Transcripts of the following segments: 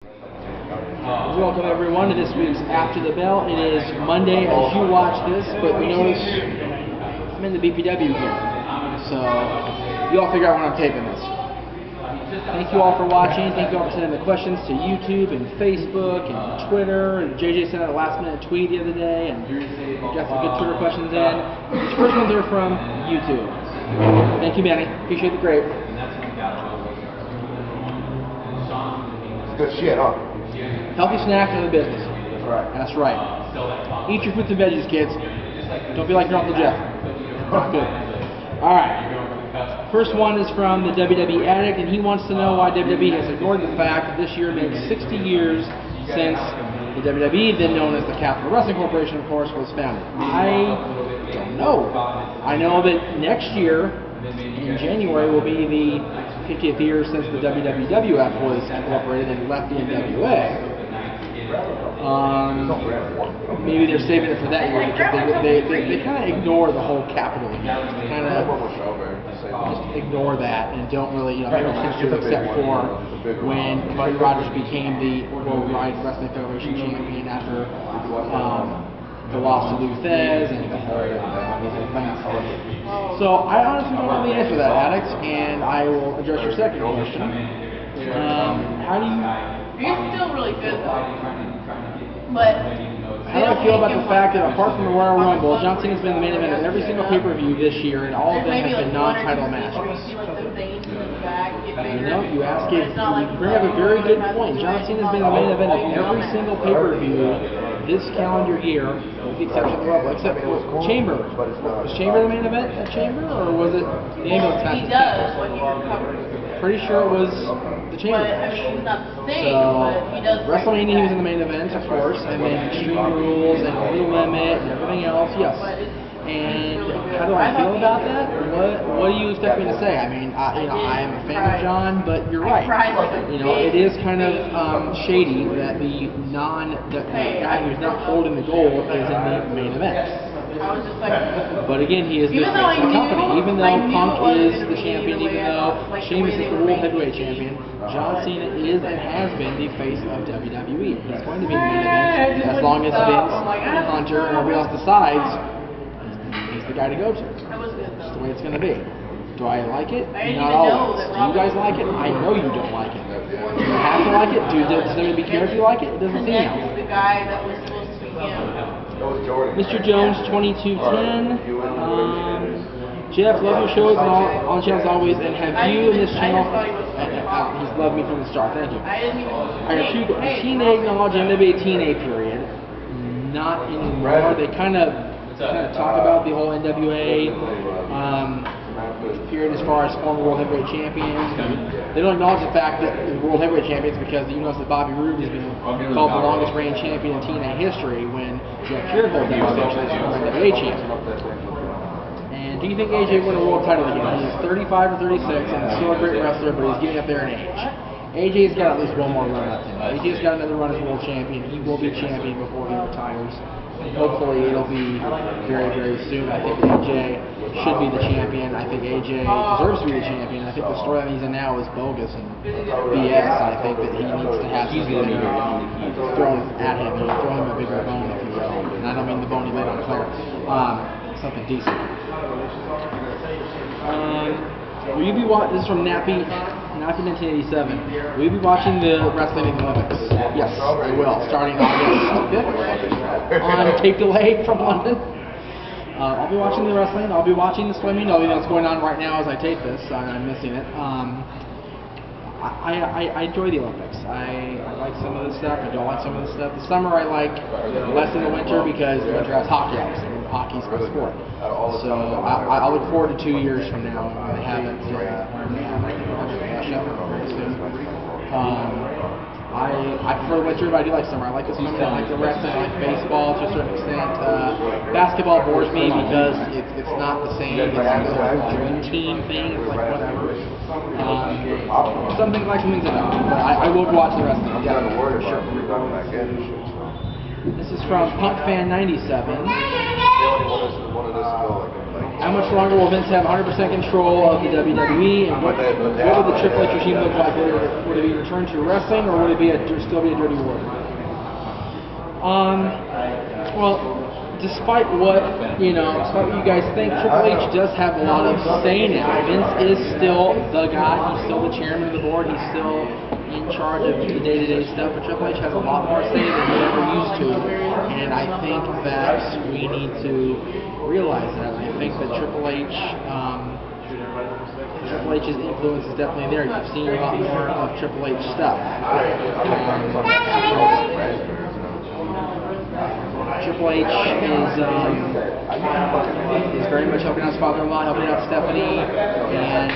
Welcome everyone to this week's After the Bell. It is Monday as you watch this, but you notice I'm in the BPW here. So you all figure out when I'm taping this. Thank you all for watching. Thank you all for sending the questions to YouTube and Facebook and Twitter. And JJ sent out a last minute tweet the other day and we got some good Twitter questions in. These first ones are from YouTube. Thank you, Manny. Appreciate the grape. Good shit, huh? Healthy snacks are the business. That's right. That's right. Eat your fruits and veggies, kids. Don't be like your Uncle Jeff. Not good. All right. First one is from the WWE Addict, and he wants to know why WWE has ignored the fact that this year makes 60 years since the WWE, then known as the Capital Wrestling Corporation, of course, was founded. I don't know. I know that next year, in January, will be the 50th year since the WWF was incorporated and left the NWA. Maybe they're saving it for that year because they kind of ignore the whole Capitol thing. They kind of just ignore that and don't really, pay attention to it except for when Buddy Rogers became the Worldwide Wrestling Federation champion after the loss to Lou Thez and the whole thing. So I honestly don't know the answer to that, Alex, and I will address your second question. How do you... He's still really good though. But how do I feel about the fact that apart from the Royal Rumble, John Cena's been the main event of every single pay-per-view this year, and all of them have been non-title matches? You ask it, you bring up a very good point. John Cena's been the main event of every single pay-per-view this calendar year, with the exception of the Rumble, except for Chamber. Was Chamber the main event at Chamber, or was it the ambulance match? He does when he recovers. Pretty sure it was the Chamber match. He's not the same, but he does. WrestleMania, he was in the main event, of course, and then Extreme Rules and No Limit and everything else, yes. And how do I feel about that? What do you expect me to say? I mean, I am a fan of John, but you're right. It is kind of shady that the guy who's not holding the gold is in the main event. But again, he is the face of the company. Even though Punk is the champion, even though Sheamus is the World Heavyweight Champion, John Cena is and has been the face of WWE. He's going to be in the main event as long as Vince and Hunter and everybody else decides he's the guy to go to. That's the way it's going to be. Do I like it? Not always. Do you guys like it? I know you don't like it. Do you have to like it? Does anybody care if you like it? It doesn't seem like it. Mr. Jones, 2210. Jeff, love your shows on channels always, and have you in this channel? He's loved me from the start. Thank you. I have two. Teenage knowledge, NWA TNA period. Not anymore. They kind of talk about the whole NWA period as far as former World Heavyweight Champions. They don't acknowledge the fact that the World Heavyweight Champions because you notice that Bobby Roode has been called the longest reigning champion in TNA history when Jeff Jarrett holds that position as former NWA champion. And do you think AJ won a world title again? He's 35 or 36 and still a great wrestler, but he's getting up there in age. AJ's got at least one more run left in him. AJ's got another run as world champion. He will be champion before he retires. Hopefully it'll be very, very soon. I think AJ should be the champion. I think AJ deserves to be the champion. I think the storyline he's in now is bogus and BS. I think that he needs to have something thrown at him. Throw him a bigger bone, if you will. And I don't mean the bone he laid on Claire. Something decent. Will you be watching? This is from Nappy 1987. Will you be watching the wrestling in the Olympics? Yes, I will. Starting August 5th on tape delay from London. I'll be watching the wrestling. I'll be watching the swimming. I'll be what's going on right now as I tape this. I'm missing it. I enjoy the Olympics. I like some of the stuff. I don't like some of the stuff. The summer I like less than the winter because the winter has hockey, obviously. Hockey's my sport. So I look forward to 2 years from now when they have it. Russia very soon. I prefer the winter, but I do like summer. I like the swimming. I like the wrestling. I like baseball to a certain extent. Basketball bores me because it's not the same. It's not the dream team thing. It's like whatever. Some things like some things I don't. But I will watch the wrestling. For sure. This is from Punk Fan 97. How much longer will Vince have 100% control of the WWE, and what would the Triple H regime look like? Would it be returned to wrestling, or would it be still be a dirty word? Well, despite what you guys think, Triple H does have a lot of say now. Vince is still the guy. He's still the chairman of the board. He's still in charge of the day-to-day stuff. But Triple H has a lot more say than he ever used to, and I think that we need to realize that. I think that Triple H's influence is definitely there. You've seen a lot more of Triple H stuff. Triple H is very much helping out his father-in-law, helping out Stephanie, and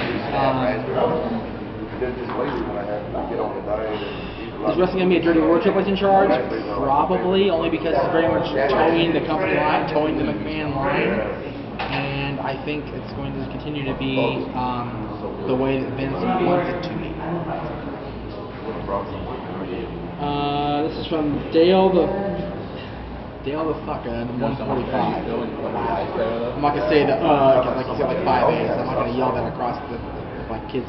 is wrestling going to be a dirty word? Triple H in charge? Probably, only because it's very much towing the company line, towing the McMahon line, and I think it's going to continue to be the way that Vince wants it to be. This is from Dale the fucker, 145. I'm not gonna say that like he's got like 5 A's. I'm not gonna yell that across the like kids.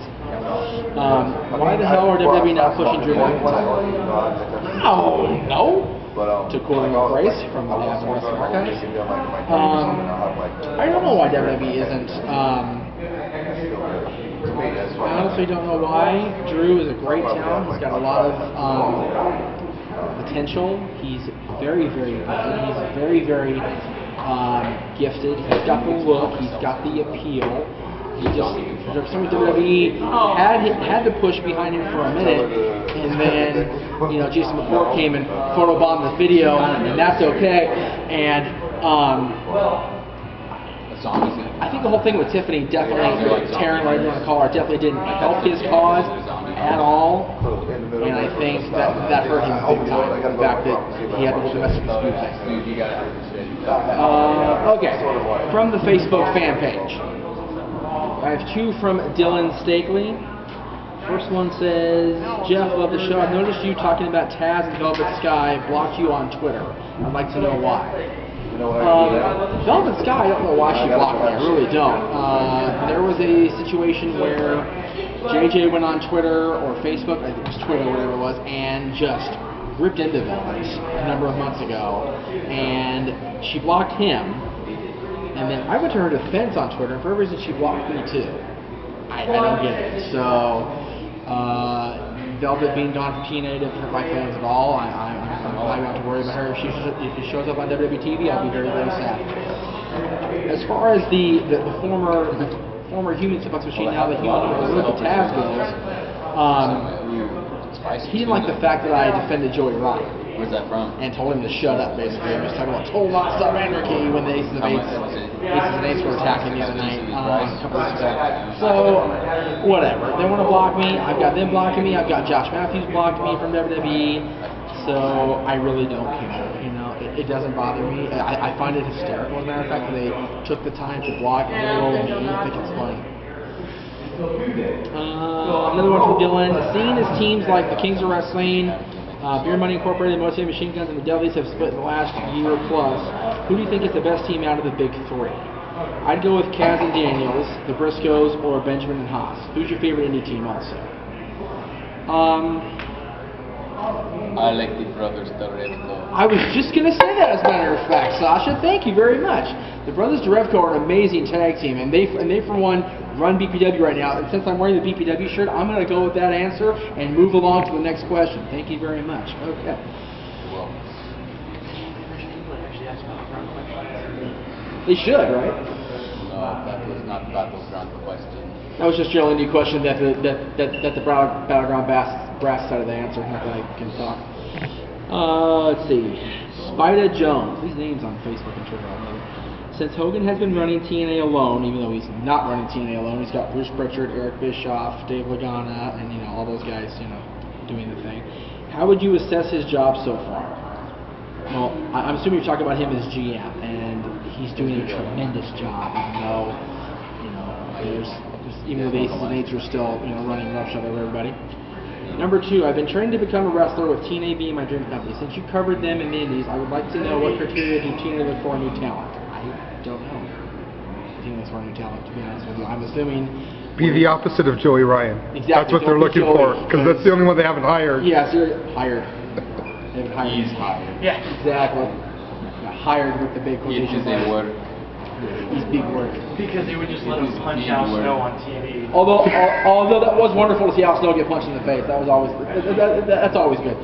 Why the hell are WWE not pushing Drew McIntyre? Oh no. To quote a phrase from the Abs Wrestling Archives. I don't know why WWE isn't. I honestly don't know why. Drew is a great talent. He's got a lot of potential. He's very, very good. He's very, very gifted. He's got the look. He's got the appeal. He just, some WWE had to push behind him for a minute, and then Jason McCourt came and photobombed the video, and that's okay. And I think the whole thing with Tiffany definitely tearing right around the collar definitely didn't help his cause at all, and I think that hurt him big time. The fact that he had the whole domestic dispute thing. Okay, from the Facebook fan page, I have 2 from Dylan Stakely. First one says, Jeff, love the show. I've noticed you talking about Taz and Velvet Sky blocked you on Twitter. I'd like to know why. Velvet Sky, I don't know why she blocked me. I really don't. There was a situation where JJ went on Twitter or Facebook, I think it was Twitter, whatever it was, and just ripped into Velvet a number of months ago, and she blocked him. And then I went to her defense on Twitter, and for whatever reason she blocked me too. I don't get it. So, Velvet being gone from TNA doesn't hurt my feelings at all. I don't have to worry about her. If she shows up on WWE TV, I'll be very, very sad. As far as the former human suplex machine, now the human Elizabeth Taz goes, he didn't like the fact that I defended Joey Ryan. Where's that from? And told him to shut up, basically. I was talking about total not stop anarchy when the Aces of Eights were attacking the other night, a couple weeks ago. So, whatever. They want to block me. I've got them blocking me. I've got Josh Matthews blocking me from WWE. So, I really don't care. It doesn't bother me. I find it hysterical, as a matter of fact, that they took the time to block me. I think it's funny. Another one from Dylan. Seeing as teams like the Kings of Wrestling, Beer Money Incorporated, Motivated Machine Guns, and the Dudleys have split in the last year plus, who do you think is the best team out of the big 3? I'd go with Kaz and Daniels, the Briscoes, or Benjamin and Haas. Who's your favorite indie team also? I like the brothers Derevko. I was just going to say that, as a matter of fact, Sasha. Thank you very much. The brothers Derevko are an amazing tag team, and they for one run BPW right now. And since I'm wearing the BPW shirt, I'm going to go with that answer and move along to the next question. Thank you very much. Okay. They should, right? No, that was not Battleground question. That was just your only question that the Battleground brass side of the answer. Not that I can talk. Let's see. Spida Jones. These names on Facebook and Twitter, I know. Since Hogan has been running TNA alone, even though he's not running TNA alone, he's got Bruce Pritchard, Eric Bischoff, Dave Lagana, and all those guys, doing the thing. How would you assess his job so far? Well, I'm assuming you're talking about him as GM, and he's doing a tremendous job, even though, even though the Aces and Eights are still, running roughshod over everybody. Number 2, I've been training to become a wrestler with TNA being my dream company. Since you covered them in the Indies, I would like to know what criteria do TNA look for in new talent. I don't know. seamless running talent, to be honest with you. I'm assuming... Be the opposite of Joey Ryan. Exactly. That's what they're looking for, because that's the only one they haven't hired. Yeah, so hired. They haven't hired. He's hired. Yeah, exactly. Hired with the big quotation marks. word. He's big word. Because they would just let him punch Al Snow on TV. Although that was wonderful to see Al Snow get punched in the face. That was always that's always good.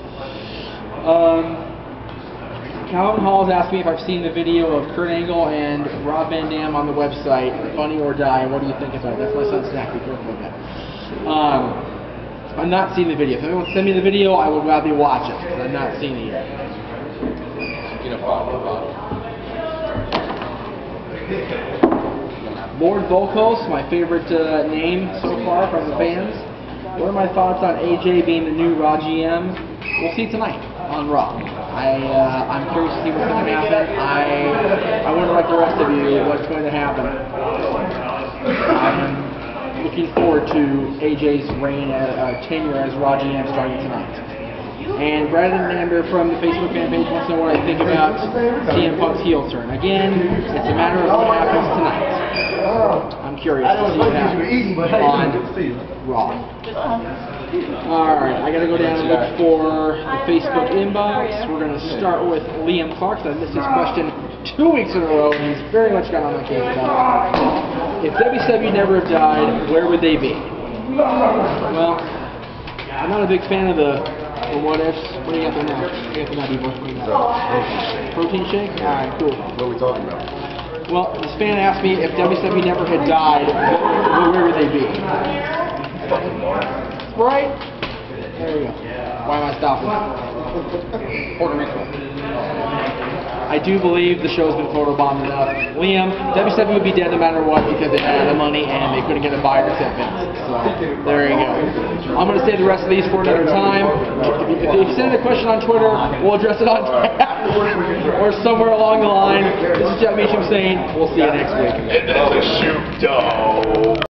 Calvin Hall has asked me if I've seen the video of Kurt Angle and Rob Van Dam on the website. Funny or Die. What do you think about it? That's my son's snack. Be careful of that. I've not seen the video. If anyone send me the video, I would gladly watch it because I've not seen it yet. Lord Volkos, my favorite name so far from the fans. What are my thoughts on AJ being the new Raw GM? We'll see tonight on Raw. I'm curious to see what's going to happen. I wonder, like the rest of you, what's going to happen. I'm looking forward to AJ's tenure as Raw GM starting tonight. And Brandon Amber from the Facebook fan page wants to know what I think about CM Punk's heel turn. Again, it's a matter of what happens tonight. I'm curious to see what happens on Raw. Alright, I gotta go down and look for the Facebook inbox. We're gonna start with Liam Clark. I missed his question 2 weeks in a row, and he's very much got on my case about it. If WCW never have died, where would they be? Well, I'm not a big fan of the what ifs. What do you got there now? What do you got there now, people? What do you got? Protein shake? Alright, cool. What are we talking about? Well, this fan asked me if WCW never had died, where would they be? Right? There you go. Why am I stopping? Puerto Rico. I do believe the show's been photobombed enough. Liam, WCW would be dead no matter what because they had the money and they couldn't get a buyer except Vince. So, there you go. I'm going to save the rest of these for another time. If you send a question on Twitter, we'll address it on tap or somewhere along the line. This is Jeff Meacham saying we'll see you next week. Shoot, dog.